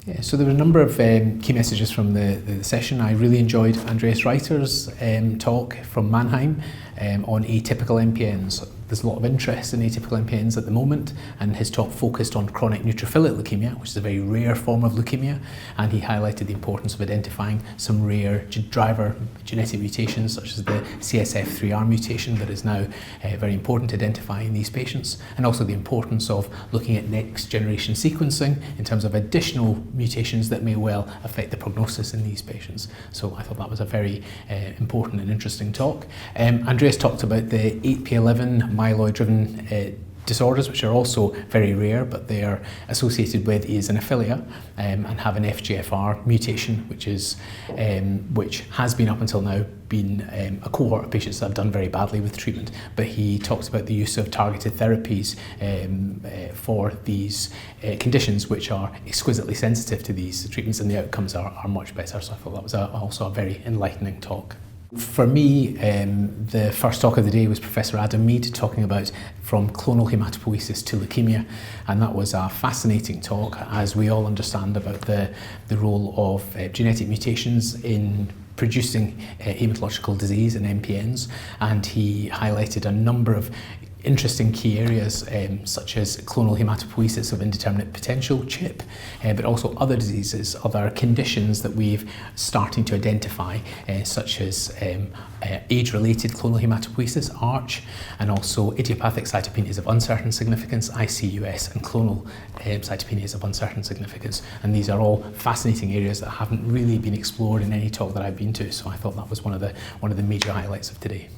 Yeah, so there were a number of key messages from the session. I really enjoyed Andreas Reiter's talk from Mannheim on atypical MPNs. There's a lot of interest in atypical MPNs at the moment, and his talk focused on chronic neutrophilic leukemia, which is a very rare form of leukemia, and he highlighted the importance of identifying some rare driver genetic mutations such as the CSF3R mutation that is now very important to identify in these patients, and also the importance of looking at next generation sequencing in terms of additional mutations that may well affect the prognosis in these patients. So I thought that was a very important and interesting talk. Andreas talked about the 8p11 myeloid-driven disorders, which are also very rare, but they are associated with eosinophilia and have an FGFR mutation, which has been up until now been a cohort of patients that have done very badly with treatment. But he talks about the use of targeted therapies for these conditions, which are exquisitely sensitive to these treatments, and the outcomes are much better. So I thought that was also a very enlightening talk. For me, the first talk of the day was Professor Adam Mead talking about from clonal hematopoiesis to leukemia, and that was a fascinating talk, as we all understand about the role of genetic mutations in producing hematological disease in MPNs, and he highlighted a number of interesting key areas such as clonal hematopoiesis of indeterminate potential, CHIP, but also other diseases, other conditions that we've starting to identify, such as age-related clonal hematopoiesis, ARCH, and also idiopathic cytopenias of uncertain significance, ICUS, and clonal cytopenias of uncertain significance. And these are all fascinating areas that haven't really been explored in any talk that I've been to, so I thought that was one of the major highlights of today.